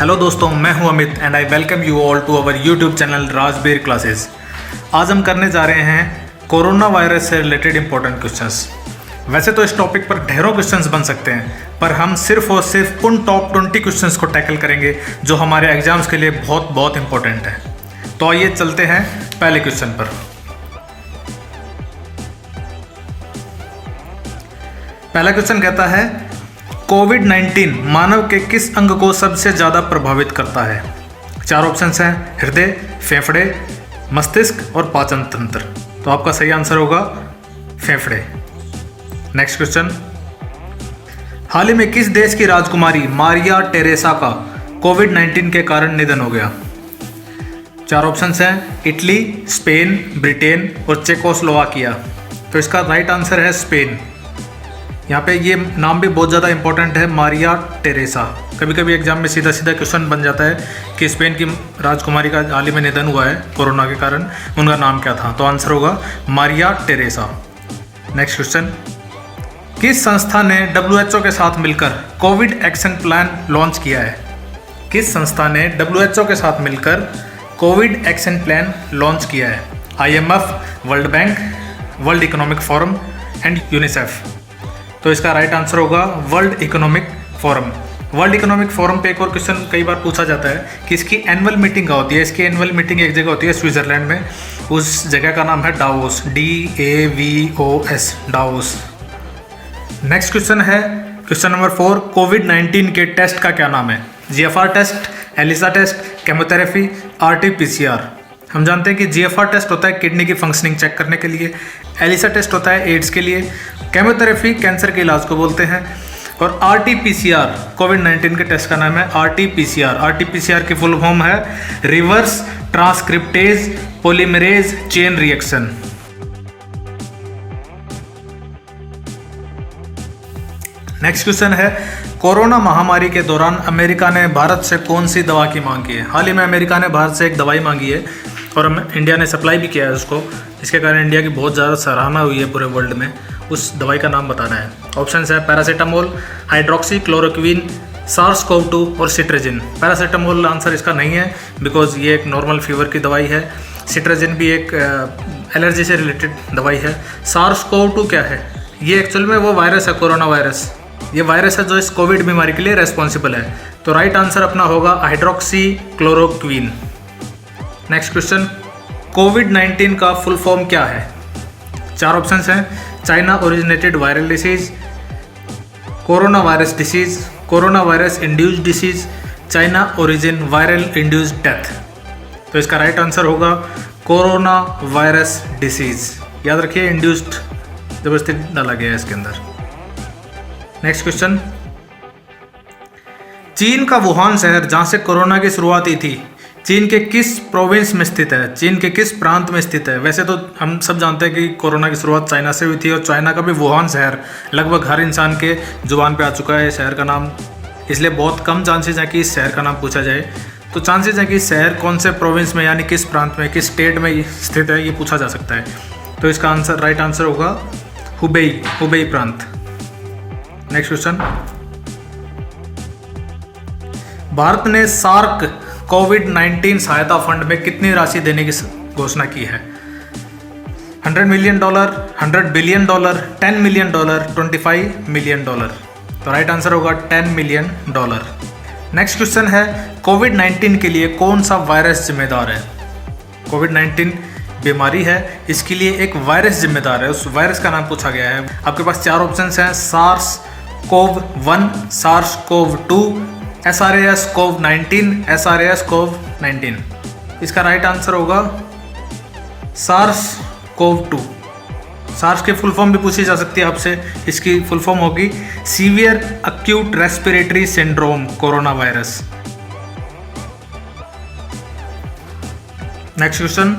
Hello दोस्तों, मैं हूं Amit and I welcome you all to our YouTube channel Rajbir classes. आज हम करने जा रहे हैं कोरोना वायरस से रिलेटेड इंपॉर्टेंट क्वेश्चंस। वैसे तो इस टॉपिक पर ढेरों क्वेश्चंस बन सकते हैं, पर हम सिर्फ और सिर्फ उन टॉप 20 क्वेश्चंस को टैकल करेंगे जो हमारे एग्जाम्स के लिए बहुत बहुत इंपॉर्टेंट है। तो आइए चलते हैं पहले क्वेश्चन पर। पहला क्वेश्चन कहता है कोविड-19 मानव के किस अंग को सबसे ज़्यादा प्रभावित करता है। चार ऑप्शंस हैं, हृदय, फेफड़े, मस्तिष्क और पाचन तंत्र। तो आपका सही आंसर होगा फेफड़े। नेक्स्ट क्वेश्चन, हाल ही में किस देश की राजकुमारी मारिया टेरेसा का कोविड-19 के कारण निधन हो गया। चार ऑप्शंस हैं, इटली, स्पेन, ब्रिटेन और चेकोस्लोवाकिया। तो इसका राइट आंसर है स्पेन। यहाँ पे ये नाम भी बहुत ज़्यादा इंपॉर्टेंट है, मारिया टेरेसा। कभी कभी एग्जाम में सीधा सीधा क्वेश्चन बन जाता है कि स्पेन की राजकुमारी का हाल ही में निधन हुआ है कोरोना के कारण, उनका नाम क्या था। तो आंसर होगा मारिया टेरेसा। नेक्स्ट क्वेश्चन, किस संस्था ने WHO के साथ मिलकर कोविड एक्शन प्लान लॉन्च किया है। किस संस्था ने WHO के साथ मिलकर कोविड एक्शन प्लान लॉन्च किया है। IMF, world bank, world economic forum and UNICEF. तो इसका राइट आंसर होगा world economic forum. World economic forum पे एक और क्वेश्चन कई बार पूछा जाता है कि इसकी एनुअल मीटिंग कहाँ होती है। इसकी एनुअल मीटिंग एक जगह होती है स्विट्जरलैंड में, उस जगह का नाम है Davos, DAVOS, Davos. Next question है क्वेश्चन नंबर 4, कोविड-19 के टेस्ट का क्या नाम है। GFR test, ELISA test, chemotherapy, RT-PCR। हम जानते हैं कि GFR टेस्ट होता है किडनी की फंक्शनिंग चेक करने के लिए, ELISA टेस्ट होता है एड्स के लिए, केमोथेरेपी कैंसर के इलाज को बोलते हैं, और RT-PCR कोविड-19 के टेस्ट का नाम है RT-PCR। RT-PCR की फुल फॉर्म है reverse transcriptase polymerase chain reaction. Next question है, कोरोना महामारी के दौरान अमेरिका ने भारत से कौन सी दवा की मांग की है। हाल ही में अमेरिका ने भारत से एक दवाई मांगी है और इंडिया ने सप्लाई भी किया है उसको। इसके कारण इंडिया की बहुत ज़्यादा सराहना हुई है पूरे वर्ल्ड में। उस दवाई का नाम बताना है। ऑप्शंस है पैरासीटामोल, हाइड्रोक्सी क्लोरोक्विन, SARS-CoV-2 और सिट्राजिन। पैरासीटामोल आंसर इसका नहीं है बिकॉज ये एक नॉर्मल फीवर की दवाई है। सिट्राजिन भी एक एलर्जी से रिलेटेड दवाई है। SARS-CoV-2 क्या है, ये एक्चुअल में वो वायरस है, कोरोना वायरस। ये वायरस है जो इस कोविड बीमारी के लिए रेस्पॉन्सिबल है। तो राइट आंसर अपना होगा हाइड्रोक्सी क्लोरोक्विन। नेक्स्ट क्वेश्चन, कोविड-19 का फुल फॉर्म क्या है। चार ऑप्शंस हैं, China originated viral disease, corona virus disease, corona virus induced disease, China origin viral induced death. तो इसका राइट आंसर होगा कोरोना वायरस डिसीज। याद रखिए, इंड्यूस्ड जबरदस्ती डाला गया है इसके अंदर। नेक्स्ट क्वेश्चन, चीन का वुहान शहर जहां से कोरोना की शुरुआत हुई थी, चीन के किस प्रोविंस में स्थित है, चीन के किस प्रांत में स्थित है। वैसे तो हम सब जानते हैं कि कोरोना की शुरुआत चाइना से हुई थी और चाइना का भी वुहान शहर लगभग हर इंसान के जुबान पे आ चुका है शहर का नाम, इसलिए बहुत कम चांसेस हैं कि इस शहर का नाम पूछा जाए। तो चांसेस हैं कि शहर कौन से प्रोविंस में यानी किस प्रांत में, किस स्टेट में स्थित है, ये पूछा जा सकता है। तो इसका आंसर राइट आंसर होगा हुबेई प्रांत। नेक्स्ट क्वेश्चन, भारत ने सार्क कोविड-19 सहायता फंड में कितनी राशि देने की घोषणा की है। $100 मिलियन, $100 बिलियन, $10 मिलियन, $25 मिलियन। तो राइट आंसर होगा $10 मिलियन। नेक्स्ट क्वेश्चन है, कोविड-19 के लिए कौन सा वायरस जिम्मेदार है। कोविड-19 बीमारी है, इसके लिए एक वायरस जिम्मेदार है, उस वायरस का नाम पूछा गया है। आपके पास चार ऑप्शंस हैं, SARS-CoV-1, SARS-CoV-2, SARS-CoV-19, SARS-CoV-19। इसका राइट आंसर होगा SARS-CoV-2। सार्स की फुल फॉर्म भी पूछी जा सकती है आपसे, इसकी फुल फॉर्म होगी severe acute respiratory syndrome corona virus. Next question,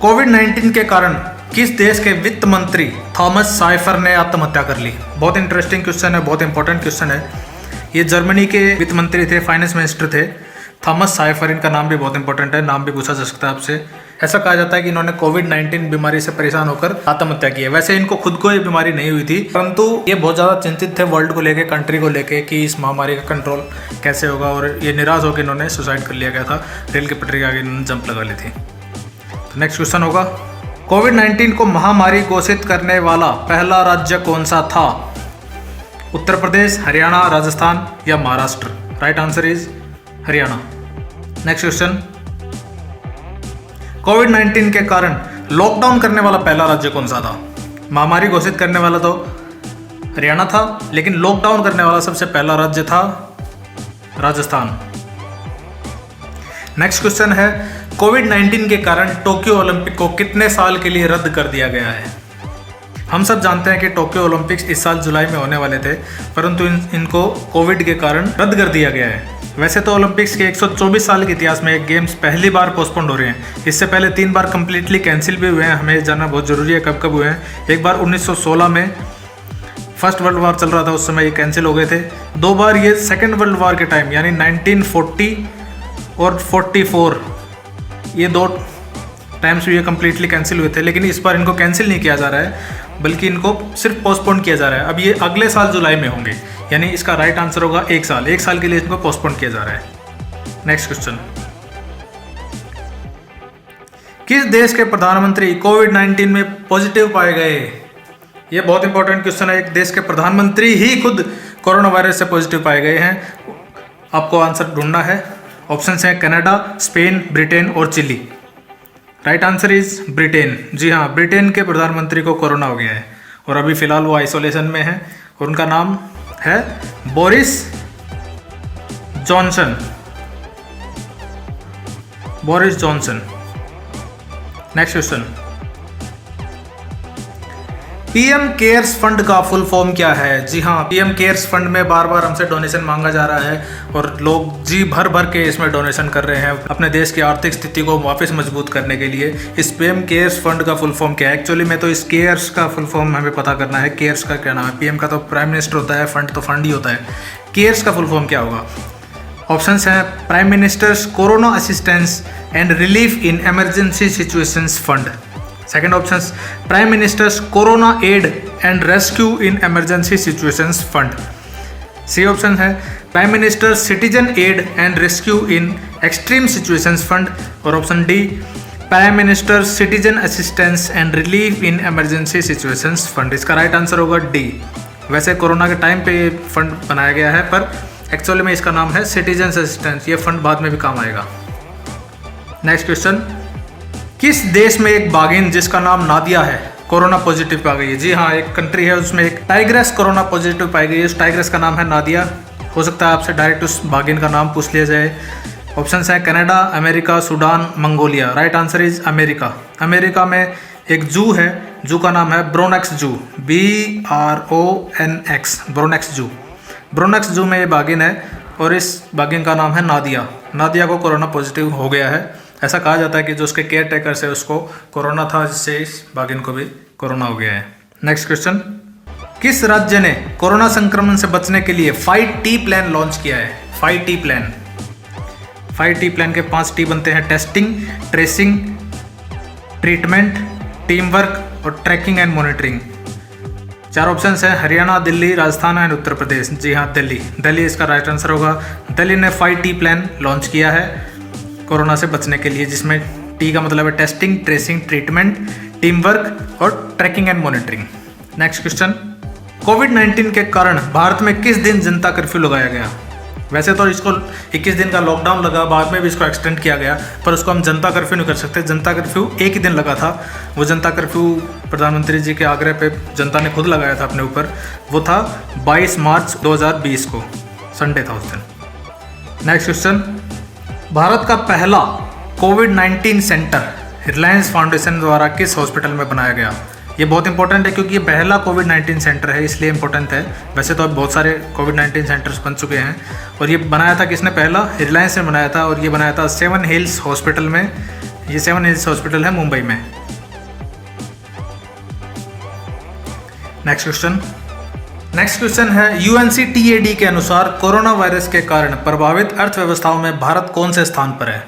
कोविड-19 के कारण किस देश के वित्त मंत्री थॉमस साइफर ने आत्महत्या कर ली। बहुत इंटरेस्टिंग क्वेश्चन है, बहुत इंपॉर्टेंट क्वेश्चन है। ये जर्मनी के वित्त मंत्री थे, फाइनेंस मिनिस्टर थे, थॉमस साइफर। इनका नाम भी बहुत इंपॉर्टेंट है, नाम भी पूछा जा सकता है आपसे। ऐसा कहा जाता है कि इन्होंने कोविड-19 बीमारी से परेशान होकर आत्महत्या की है। वैसे इनको खुद को ये बीमारी नहीं हुई थी, परंतु ये बहुत ज़्यादा चिंतित थे वर्ल्ड को लेके, कंट्री को लेके कि इस महामारी का कंट्रोल कैसे होगा, और ये निराश होकर इन्होंने सुसाइड कर लिया गया था। रेल की पटरी के आगे इन्होंने जंप लगा ली थी। तो नेक्स्ट क्वेश्चन होगा, कोविड-19 को महामारी घोषित करने वाला पहला राज्य कौन सा था? उत्तर प्रदेश, हरियाणा, राजस्थान या Maharashtra? Right answer is Haryana. Next question, कोविड-19 के कारण लॉकडाउन करने वाला पहला राज्य कौन सा था? महामारी घोषित करने वाला तो हरियाणा था, लेकिन लॉकडाउन करने वाला सबसे पहला राज्य था राजस्थान। नेक्स्ट क्वेश्चन है, कोविड-19 के कारण टोक्यो ओलंपिक को कितने साल के लिए रद्द कर दिया गया है? हम सब जानते हैं कि टोक्यो ओलंपिक्स इस साल जुलाई में होने वाले थे, परंतु इनको कोविड के कारण रद्द कर दिया गया है। वैसे तो ओलंपिक्स के 124 साल के इतिहास में गेम्स पहली बार पोस्टपोन्ड हो रहे हैं। इससे पहले 3 बार कंप्लीटली कैंसिल भी हुए हैं। हमें जानना बहुत ज़रूरी है कब कब हुए हैं। एक बार 1916 में फर्स्ट वर्ल्ड वॉर चल रहा था, उस समय ये कैंसिल हो गए थे। 2 बार ये सेकेंड वर्ल्ड वॉर के टाइम यानी 1940 और 44, ये 2 टाइम्स ये कम्प्लीटली कैंसिल हुए थे। लेकिन इस बार इनको कैंसिल नहीं किया जा रहा है, बल्कि इनको सिर्फ पोस्टपोन किया जा रहा है। अब ये अगले साल जुलाई में होंगे, यानी इसका राइट आंसर होगा 1 साल। 1 साल के लिए इनको पोस्टपोन किया जा रहा है। नेक्स्ट क्वेश्चन, किस देश के प्रधानमंत्री कोविड-19 में पॉजिटिव पाए गए? ये बहुत इंपॉर्टेंट क्वेश्चन है। एक देश के प्रधानमंत्री ही खुद कोरोना वायरस से पॉजिटिव पाए गए हैं। आपको आंसर ढूंढना है। ऑप्शन है कनाडा, स्पेन, ब्रिटेन और Chile. Right answer is Britain. जी हाँ, ब्रिटेन के प्रधानमंत्री को कोरोना हो गया है और अभी फिलहाल वो आइसोलेशन में है, और उनका नाम है Boris Johnson. Boris Johnson. Next question, PM cares fund का फुल फॉर्म क्या है? जी हाँ, पीएम केयर्स फंड में बार बार हमसे डोनेशन मांगा जा रहा है और लोग जी भर भर के इसमें डोनेशन कर रहे हैं अपने देश की आर्थिक स्थिति को वापस मजबूत करने के लिए। इस पीएम केयर्स फंड का फुल फॉर्म क्या है? एक्चुअली में तो इस केयर्स का फुल फॉर्म हमें पता करना है। केयर्स का क्या नाम है? पीएम का तो प्राइम मिनिस्टर होता है, फंड तो फंड ही होता है। केयर्स का फुल फॉर्म क्या होगा? ऑप्शंस हैं prime ministers corona assistance and relief in emergency situations fund. Second option, prime ministers corona aid and rescue in emergency situations fund. C option है prime minister citizen aid and rescue in extreme situations fund. और option D, prime minister citizen assistance and relief in emergency situations fund. इसका right answer होगा D. वैसे corona के time पे ये fund बनाया गया है, पर एक्चुअली में इसका नाम है सिटीजन असिस्टेंस। ये फंड बाद में भी काम आएगा। नेक्स्ट क्वेश्चन, किस देश में एक बाघिन जिसका नाम नादिया है कोरोना पॉजिटिव पा गई है? जी हाँ, एक कंट्री है उसमें एक टाइग्रेस कोरोना पॉजिटिव पाई गई है। उस टाइग्रेस का नाम है नादिया। हो सकता है आपसे डायरेक्ट उस बाघिन का नाम पूछ लिया जाए। ऑप्शंस हैं Canada, America, Sudan, Mongolia. Right answer is America. America में एक जू है, जू का नाम है ब्रोनेक्स जू, BRONX, ब्रोनेक्स जू। ब्रोनेक्स जू में ये बाघिन है और इस बाघिन का नाम है नादिया। नादिया को कोरोना पॉजिटिव हो गया है। ऐसा कहा जाता है कि जो उसके केयर टेकर्स है उसको कोरोना था, जिससे इस बाघिन को भी कोरोना हो गया है। नेक्स्ट क्वेश्चन, किस राज्य ने कोरोना संक्रमण से बचने के लिए 5T प्लान लॉन्च किया है? 5T plan. 5T प्लान के 5 T बनते हैं, testing, tracing, treatment, team work और ट्रैकिंग एंड मॉनिटरिंग। 4 ऑप्शन है हरियाणा, दिल्ली, राजस्थान एंड उत्तर प्रदेश। जी हाँ, दिल्ली। दिल्ली इसका राइट आंसर होगा। दिल्ली ने 5T प्लान लॉन्च किया है कोरोना से बचने के लिए, जिसमें टी का मतलब है testing, tracing, treatment, team work और tracking and monitoring. Next question, कोविड-19 के कारण भारत में किस दिन जनता कर्फ्यू लगाया गया? वैसे तो इसको 21 दिन का लॉकडाउन लगा, बाद में भी इसको एक्सटेंड किया गया, पर उसको हम जनता कर्फ्यू नहीं कर सकते। जनता कर्फ्यू एक ही दिन लगा था। वो जनता कर्फ्यू प्रधानमंत्री जी के आग्रह पे जनता ने खुद लगाया था अपने ऊपर। वो था 22 मार्च 2020 को, संडे था उस दिन। नेक्स्ट क्वेश्चन, भारत का पहला कोविड-19 सेंटर रिलायंस फाउंडेशन द्वारा किस हॉस्पिटल में बनाया गया? ये बहुत इंपॉर्टेंट है क्योंकि ये पहला कोविड-19 सेंटर है, इसलिए इंपॉर्टेंट है। वैसे तो अब बहुत सारे कोविड-19 सेंटर्स बन चुके हैं, और ये बनाया था किसने? पहला रिलायंस ने बनाया था, और ये बनाया था 7 हिल्स हॉस्पिटल में। ये 7 हिल्स हॉस्पिटल है मुंबई में। नेक्स्ट क्वेश्चन है UNCTAD के अनुसार कोरोना वायरस के कारण प्रभावित अर्थव्यवस्थाओं में भारत कौन से स्थान पर है?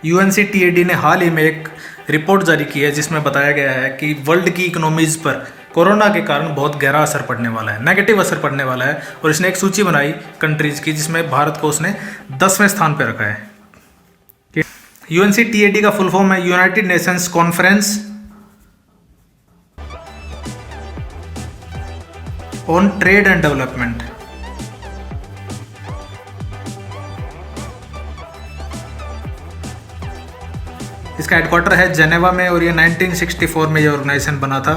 UNCTAD ने हाल ही में एक रिपोर्ट जारी की है जिसमें बताया गया है कि वर्ल्ड की इकोनॉमीज़ पर कोरोना के कारण बहुत गहरा असर पड़ने वाला है, नेगेटिव असर पड़ने वाला है। और इसने एक सूची बनाई कंट्रीज़ की जिसमें भारत को उसने 10वें स्थान पर रखा है। UNCTAD का फुल फॉर्म है United Nations conference on trade and development. इसका हेडक्वार्टर है जेनेवा में और ये 1964 में ये ऑर्गेनाइजेशन बना था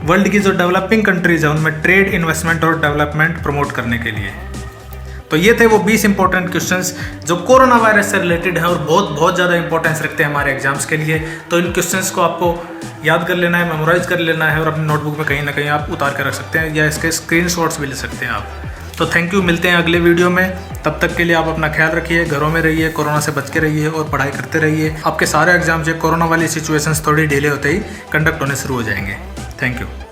वर्ल्ड की जो डेवलपिंग कंट्रीज है उनमें ट्रेड, इन्वेस्टमेंट और डेवलपमेंट प्रमोट करने के लिए। तो ये थे वो 20 इंपॉर्टेंट क्वेश्चंस जो कोरोना वायरस से रिलेटेड है और बहुत ज़्यादा इंपॉर्टेंस रखते हैं हमारे एग्जाम्स के लिए। तो इन क्वेश्चंस को आपको याद कर लेना है, मेमोराइज कर लेना है और अपनी नोटबुक में कहीं ना कहीं आप उतार कर रख सकते हैं या इसके स्क्रीनशॉट्स भी ले सकते हैं आप। तो थैंक यू, मिलते हैं अगले वीडियो में। तब तक के लिए आप अपना ख्याल रखिए, घरों में रहिए, कोरोना से बच के रहिए और पढ़ाई करते रहिए। आपके सारे एग्जाम्स ये कोरोना वाली सिचुएशंस थोड़ी डिले होते ही कंडक्ट होने शुरू हो जाएंगे। Thank you.